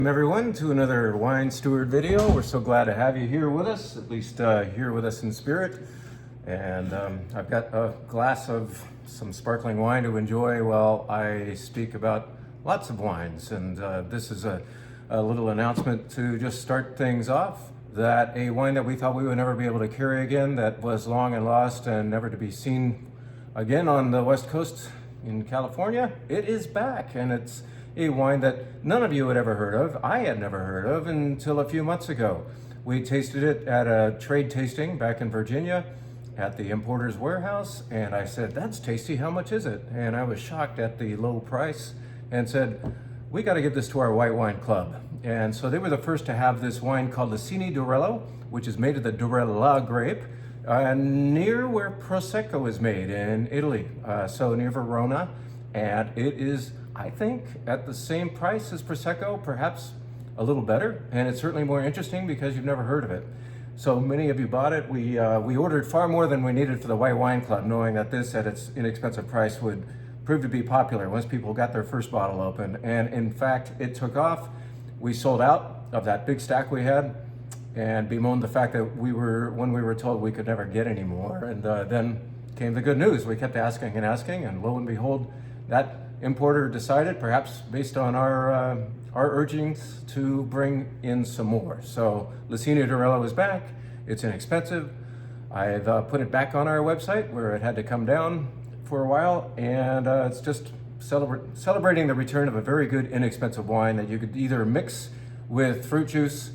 Welcome everyone to another Wine Steward video. We're so glad to have you here with us, at least here with us in spirit. And I've got a glass of some sparkling wine to enjoy while I speak about lots of wines. And this is a little announcement to just start things off, that a wine that we thought we would never be able to carry again, that was long and lost and never to be seen again on the West Coast in California, it is back. And it's a wine that none of you had ever heard of. I had never heard of until a few months ago. We tasted it at a trade tasting back in Virginia at the Importer's Warehouse, and I said, "That's tasty, how much is it?" And I was shocked at the low price and said, "We got to give this to our white wine club." And so they were the first to have this wine called Lacini Durello, which is made of the Durella grape, near where Prosecco is made in Italy, so near Verona. And it is, I think, at the same price as Prosecco, perhaps a little better, and it's certainly more interesting because you've never heard of it. So many of you bought it. We ordered far more than we needed for the White Wine Club, knowing that this at its inexpensive price would prove to be popular once people got their first bottle open. And in fact, it took off. We sold out of that big stack we had and bemoaned the fact that when we were told we could never get any more. And then came the good news. We kept asking and asking, and lo and behold, that importer decided, perhaps based on our urgings, to bring in some more. So Lacini Durello is back. It's inexpensive. I've put it back on our website where it had to come down for a while, and it's just celebrating the return of a very good inexpensive wine that you could either mix with fruit juice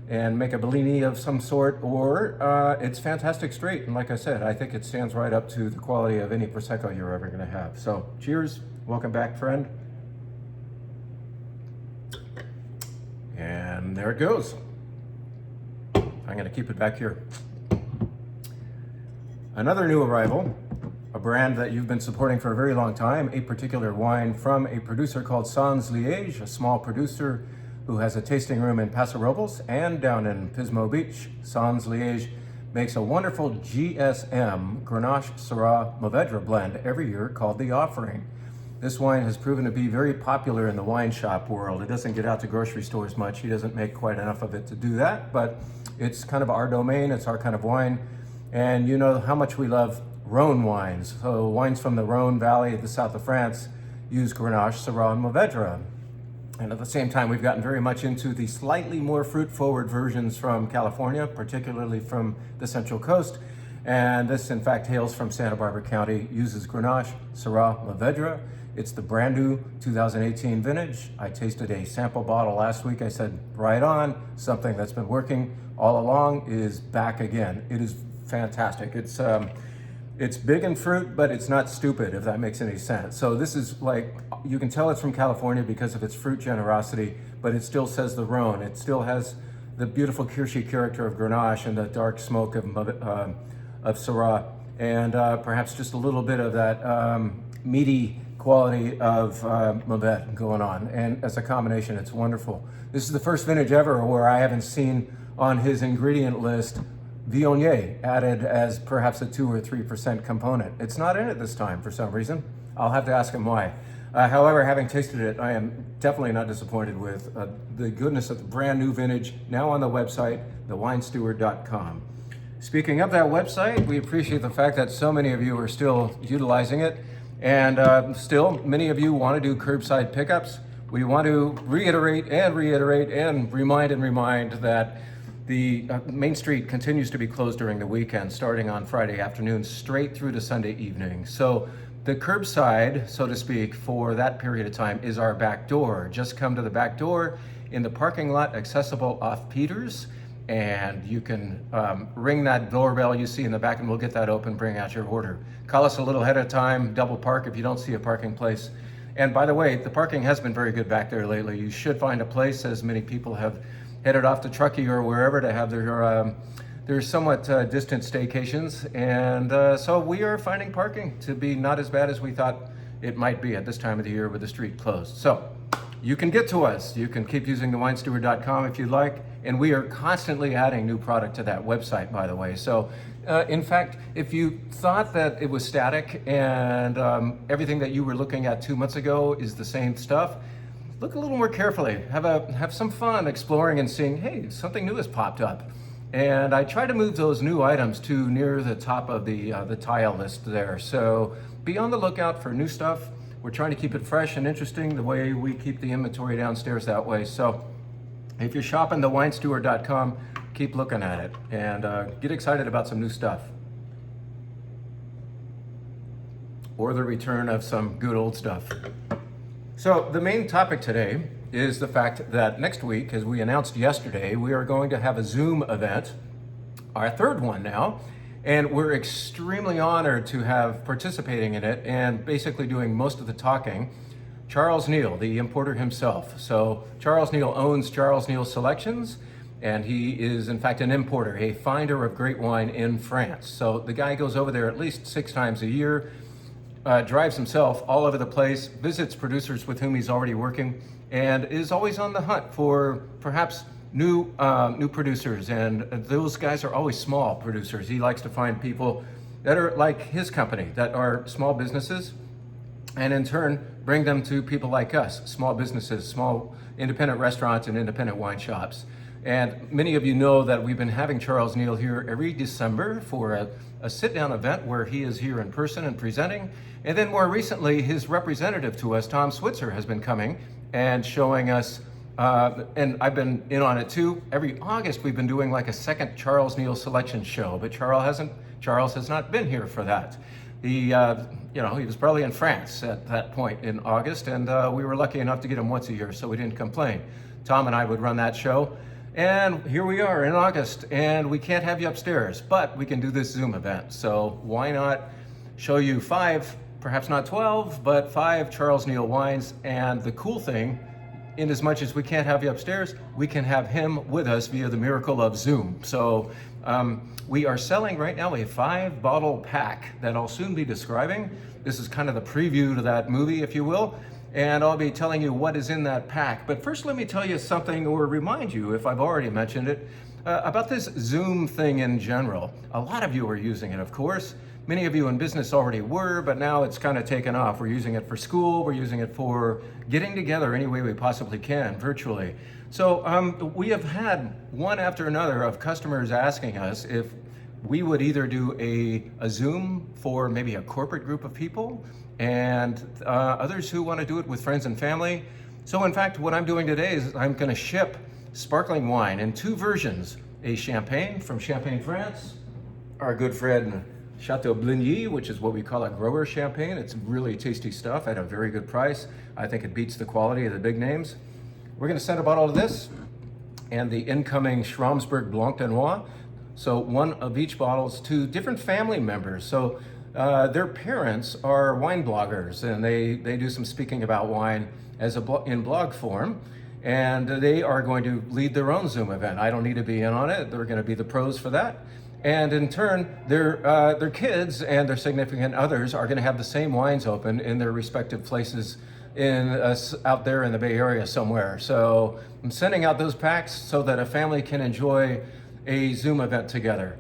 and make a Bellini of some sort, or it's fantastic straight. And like I said, I think it stands right up to the quality of any Prosecco you're ever gonna have. So cheers, welcome back, friend. And there it goes. I'm gonna keep it back here. Another new arrival, a brand that you've been supporting for a very long time, a particular wine from a producer called Sans Liège, a small producer who has a tasting room in Paso Robles and down in Pismo Beach. Sans Liège makes a wonderful GSM, Grenache Syrah Mourvedre blend every year called The Offering. This wine has proven to be very popular in the wine shop world. It doesn't get out to grocery stores much. He doesn't make quite enough of it to do that, but it's kind of our domain. It's our kind of wine. And you know how much we love Rhone wines. So wines from the Rhone Valley at the south of France use Grenache Syrah Mourvedre. And at the same time, we've gotten very much into the slightly more fruit-forward versions from California, particularly from the Central Coast. And this, in fact, hails from Santa Barbara County, uses Grenache Syrah Mourvedre. It's the brand new 2018 vintage. I tasted a sample bottle last week. I said, right on, something that's been working all along is back again. It is fantastic. It's big in fruit, but it's not stupid, if that makes any sense. So this is like, you can tell it's from California because of its fruit generosity, but it still says the Rhone. It still has the beautiful kirshy character of Grenache and the dark smoke of Syrah, and perhaps just a little bit of that meaty quality of Mourvedre going on. And as a combination, it's wonderful. This is the first vintage ever where I haven't seen on his ingredient list Viognier added as perhaps a 2 or 3% component. It's not in it this time for some reason. I'll have to ask him why. However, having tasted it, I am definitely not disappointed with the goodness of the brand new vintage, now on the website, thewinesteward.com. Speaking of that website, we appreciate the fact that so many of you are still utilizing it, and still many of you want to do curbside pickups. We want to reiterate and remind that the Main Street continues to be closed during the weekend, starting on Friday afternoon, straight through to Sunday evening. So the curbside, so to speak, for that period of time is our back door. Just come to the back door in the parking lot accessible off Peters, and you can ring that doorbell you see in the back and we'll get that open, bring out your order. Call us a little ahead of time, double park if you don't see a parking place. And by the way, the parking has been very good back there lately. You should find a place, as many people have headed off to Truckee or wherever to have their somewhat distant staycations. And so we are finding parking to be not as bad as we thought it might be at this time of the year with the street closed. So you can get to us. You can keep using thewinesteward.com if you'd like. And we are constantly adding new product to that website, by the way. So in fact, if you thought that it was static and everything that you were looking at 2 months ago is the same stuff, look a little more carefully. Have some fun exploring and seeing, hey, something new has popped up. And I try to move those new items to near the top of the tile list there. So be on the lookout for new stuff. We're trying to keep it fresh and interesting the way we keep the inventory downstairs that way. So if you're shopping thewinesteward.com, keep looking at it and get excited about some new stuff. Or the return of some good old stuff. So the main topic today is the fact that next week, as we announced yesterday, we are going to have a Zoom event, our third one now, and we're extremely honored to have participating in it and basically doing most of the talking, Charles Neal, the importer himself. So Charles Neal owns Charles Neal Selections, and he is in fact an importer, a finder of great wine in France. So the guy goes over there at least 6 times a year, drives himself all over the place, visits producers with whom he's already working, and is always on the hunt for perhaps new producers. And those guys are always small producers. He likes to find people that are like his company, that are small businesses, and in turn bring them to people like us, small businesses, small independent restaurants and independent wine shops. And many of you know that we've been having Charles Neal here every December for a sit-down event where he is here in person and presenting. And then more recently, his representative to us, Tom Switzer, has been coming and showing us, and I've been in on it too. Every August, we've been doing like a second Charles Neal selection show, but Charles has not been here for that. He was probably in France at that point in August, and we were lucky enough to get him once a year, so we didn't complain. Tom and I would run that show, and here we are in August, and we can't have you upstairs, but we can do this Zoom event. So why not show you 5, perhaps not 12, but 5 Charles Neal wines. And the cool thing, in as much as we can't have you upstairs, we can have him with us via the miracle of Zoom. So we are selling right now a 5-bottle pack that I'll soon be describing. This is kind of the preview to that movie, if you will. And I'll be telling you what is in that pack. But first, let me tell you something, or remind you, if I've already mentioned it, about this Zoom thing in general. A lot of you are using it, of course. Many of you in business already were, but now it's kind of taken off. We're using it for school. We're using it for getting together any way we possibly can, virtually. So we have had one after another of customers asking us if we would either do a Zoom for maybe a corporate group of people, and others who want to do it with friends and family. So in fact, what I'm doing today is I'm going to ship sparkling wine in 2 versions. A champagne from Champagne, France, our good friend Chateau Bligny, which is what we call a grower champagne. It's really tasty stuff at a very good price. I think it beats the quality of the big names. We're going to send a bottle of this and the incoming Schramsberg Blanc de Noir. So one of each bottles to different family members. So their parents are wine bloggers, and they do some speaking about wine in blog form, and they are going to lead their own Zoom event. I don't need to be in on it. They're going to be the pros for that. And in turn, their kids and their significant others are going to have the same wines open in their respective places out there in the Bay Area somewhere. So I'm sending out those packs so that a family can enjoy a Zoom event together.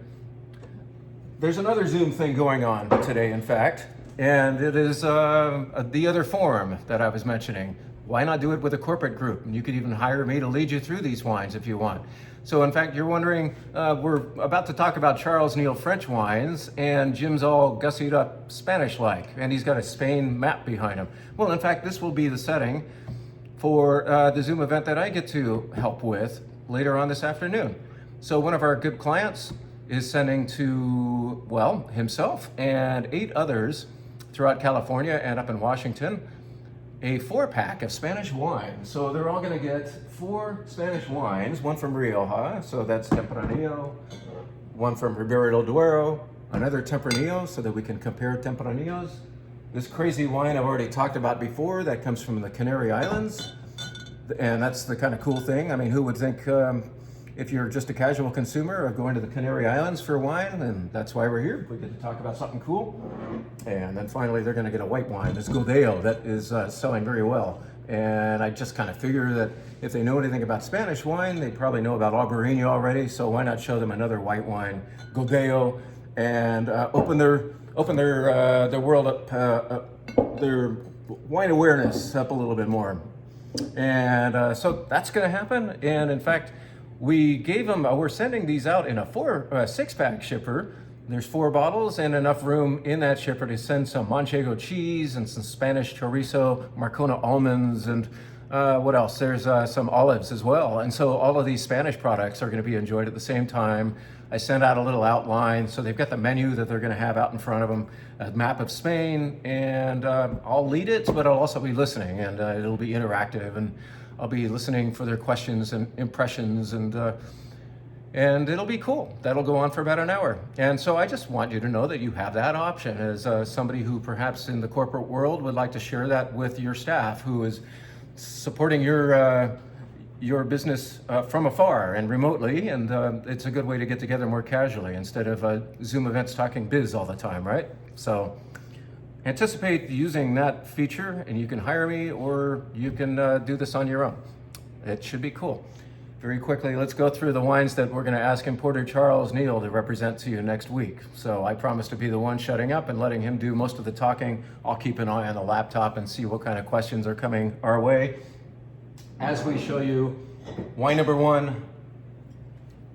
There's another Zoom thing going on today, in fact, and it is the other forum that I was mentioning. Why not do it with a corporate group? And you could even hire me to lead you through these wines if you want. So in fact, you're wondering, we're about to talk about Charles Neal French wines, and Jim's all gussied up Spanish-like, and he's got a Spain map behind him. Well, in fact, this will be the setting for the Zoom event that I get to help with later on this afternoon. So one of our good clients is sending to, well, himself and 8 others throughout California and up in Washington, a 4-pack of Spanish wine. So they're all gonna get 4 Spanish wines, one from Rioja, so that's Tempranillo, one from Ribera del Duero, another Tempranillo, so that we can compare Tempranillos. This crazy wine I've already talked about before, that comes from the Canary Islands, and that's the kind of cool thing. I mean, who would think, if you're just a casual consumer of going to the Canary Islands for wine, and that's why we're here. We get to talk about something cool. And then finally, they're gonna get a white wine, this Godeo, that is selling very well. And I just kind of figure that if they know anything about Spanish wine, they probably know about Albarino already, so why not show them another white wine, Godeo, and open their world up, their wine awareness up a little bit more. And so that's going to happen. And in fact, we gave them, we're sending these out in a six-pack shipper. There's 4 bottles and enough room in that shipper to send some Manchego cheese and some Spanish chorizo, Marcona almonds, and what else? There's some olives as well. And so all of these Spanish products are going to be enjoyed at the same time. I sent out a little outline, so they've got the menu that they're going to have out in front of them, a map of Spain, and I'll lead it, but I'll also be listening, and it'll be interactive, and I'll be listening for their questions and impressions, and it'll be cool. That'll go on for about an hour. And so I just want you to know that you have that option as somebody who perhaps in the corporate world would like to share that with your staff who is supporting your business from afar and remotely. And it's a good way to get together more casually instead of Zoom events talking biz all the time, right? So anticipate using that feature, and you can hire me or you can do this on your own. It should be cool. Very quickly, let's go through the wines that we're going to ask importer Charles Neal to represent to you next week. So I promise to be the one shutting up and letting him do most of the talking. I'll keep an eye on the laptop and see what kind of questions are coming our way. As we show you wine number 1,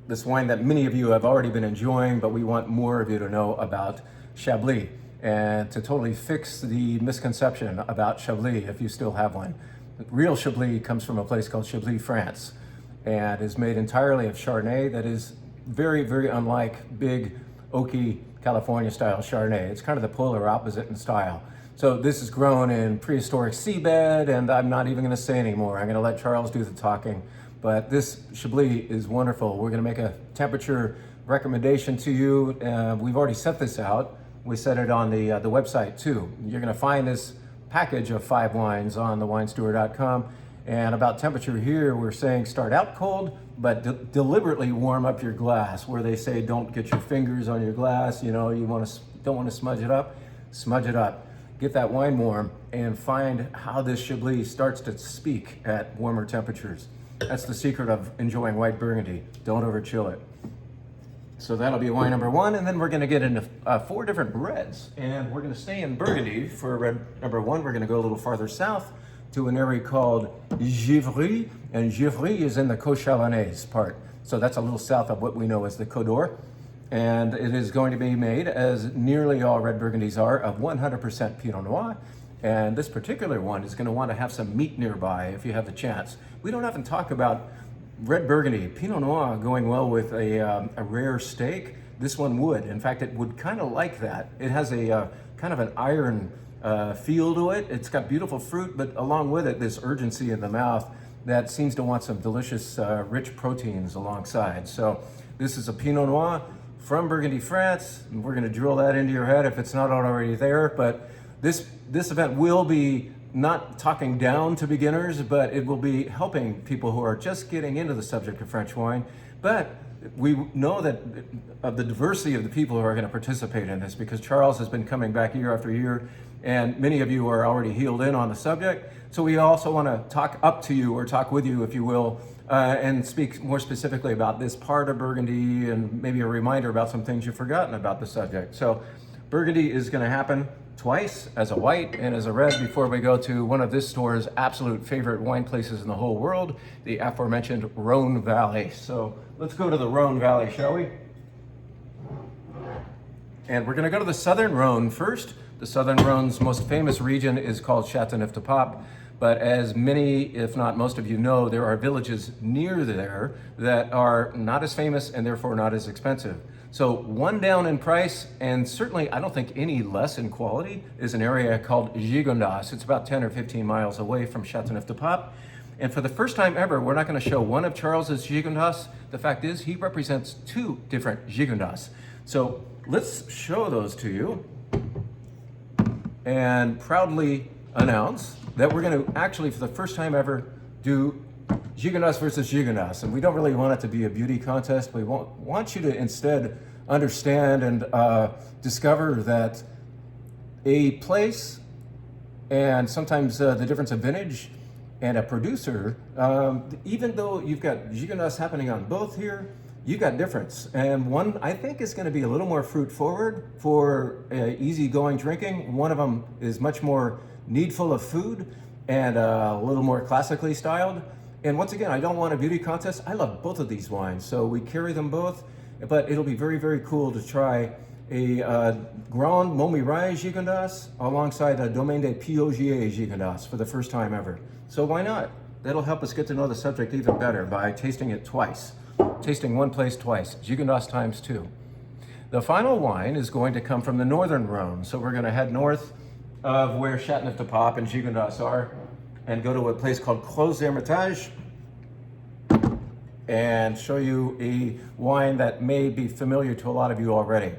this wine that many of you have already been enjoying, but we want more of you to know about Chablis and to totally fix the misconception about Chablis if you still have one. Real Chablis comes from a place called Chablis, France, and is made entirely of Chardonnay that is very, very unlike big, oaky California style Chardonnay. It's kind of the polar opposite in style. So this is grown in prehistoric seabed, and I'm not even gonna say anymore. I'm gonna let Charles do the talking. But this Chablis is wonderful. We're gonna make a temperature recommendation to you. We've already set this out. We set it on the website too. You're gonna find this package of 5 wines on thewinestore.com. And about temperature here, we're saying start out cold, but deliberately warm up your glass. Where they say don't get your fingers on your glass, you know, don't want to smudge it up. Smudge it up. Get that wine warm and find how this Chablis starts to speak at warmer temperatures. That's the secret of enjoying white Burgundy. Don't over chill it. So that'll be wine number 1, and then we're going to get into 4 different reds, and we're going to stay in Burgundy for red number 1. We're going to go a little farther south to an area called Givry, and Givry is in the Côte Chalonnaise part. So that's a little south of what we know as the Côte d'Or. And it is going to be made, as nearly all red Burgundies are, of 100% Pinot Noir. And this particular one is going to want to have some meat nearby if you have the chance. We don't often talk about red Burgundy, Pinot Noir going well with a rare steak. This one would. In fact, it would kind of like that. It has a kind of an iron feel to it. It's got beautiful fruit, but along with it, this urgency in the mouth that seems to want some delicious, rich proteins alongside. So this is a Pinot Noir from Burgundy, France. And we're going to drill that into your head if it's not already there. But this event will be not talking down to beginners, but it will be helping people who are just getting into the subject of French wine. But we know that of the diversity of the people who are going to participate in this, because Charles has been coming back year after year, and many of you are already heeled in on the subject. So we also want to talk up to you, or talk with you, if you will, and speak more specifically about this part of Burgundy, and maybe a reminder about some things you've forgotten about the subject. So Burgundy is going to happen twice, as a white and as a red, before we go to one of this store's absolute favorite wine places in the whole world, the aforementioned Rhone Valley. So let's go to the Rhone Valley, shall we? And we're going to go to the southern Rhone first. The southern Rhone's most famous region is called Châteauneuf-du-Pape, but as many, if not most of you know, there are villages near there that are not as famous and therefore not as expensive. So one down in price, and certainly I don't think any less in quality, is an area called Gigondas. It's about 10 or 15 miles away from Châteauneuf-du-Pape. And for the first time ever, we're not going to show one of Charles's Gigondas. The fact is, he represents 2 different Gigondas. So let's show those to you and proudly announce that we're going to actually, for the first time ever, do Gigondas versus Gigondas. And we don't really want it to be a beauty contest. We want you to instead understand and discover that a place, and sometimes the difference of vintage, and a producer, even though you've got Gigondas happening on both here, you got difference. And one, I think, is going to be a little more fruit forward for easygoing drinking. One of them is much more needful of food. and a little more classically styled. And once again, I don't want a beauty contest. I love both of these wines, so we carry them both, but it'll be very, very cool to try a Grand Montmirail Gigondas alongside a Domaine de Piogier Gigondas for the first time ever. So why not? That'll help us get to know the subject even better by tasting it twice. Tasting one place twice, Gigondas times 2. The final wine is going to come from the northern Rhone. So we're going to head north of where Châteauneuf-du-Pape and Gigondas are and go to a place called Crozes-Hermitage and show you a wine that may be familiar to a lot of you already.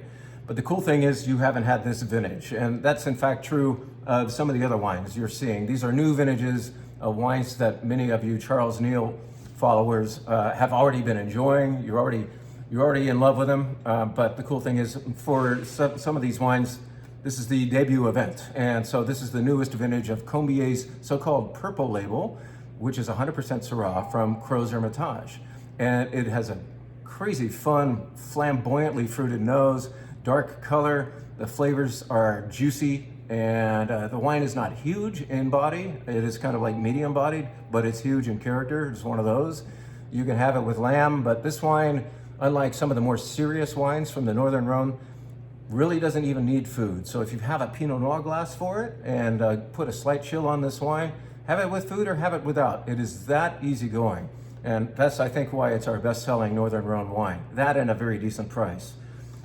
But the cool thing is you haven't had this vintage, and that's in fact true of some of the other wines you're seeing. These are new vintages of wines that many of you Charles Neal followers have already been enjoying. You're already in love with them, but the cool thing is for some of these wines, this is the debut event. And so this is the newest vintage of Combier's so-called purple label, which is 100% Syrah from Crozes-Hermitage. And it has a crazy fun, flamboyantly fruited nose, dark color. The flavors are juicy, and the wine is not huge in body. It is kind of like medium bodied, but it's huge in character. It's one of those. You can have it with lamb, but this wine, unlike some of the more serious wines from the Northern Rhone, really doesn't even need food. So if you have a Pinot Noir glass for it and put a slight chill on this wine, have it with food or have it without. It is that easygoing. And that's, I think, why it's our best-selling Northern Rhone wine. That and a very decent price.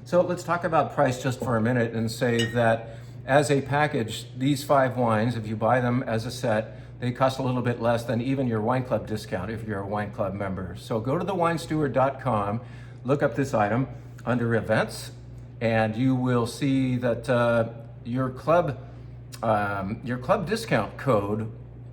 So let's talk about price just for a minute and say that as a package, these 5 wines, if you buy them as a set, they cost a little bit less than even your wine club discount if you're a wine club member. So go to thewinesteward.com, look up this item under events, and you will see that your club discount code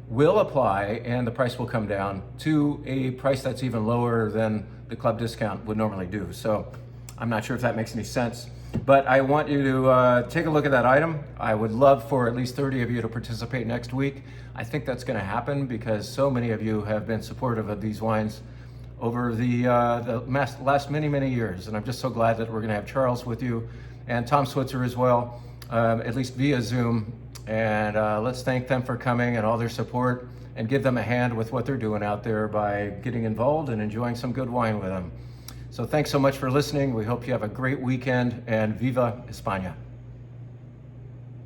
will apply and the price will come down to a price that's even lower than the club discount would normally do. So I'm not sure if that makes any sense, but I want you to take a look at that item. I would love for at least 30 of you to participate next week. I think that's going to happen because so many of you have been supportive of these wines over the last many, many years. And I'm just so glad that we're going to have Charles with you and Tom Switzer as well, at least via Zoom. And let's thank them for coming and all their support and give them a hand with what they're doing out there by getting involved and enjoying some good wine with them. So thanks so much for listening. We hope you have a great weekend, and Viva España.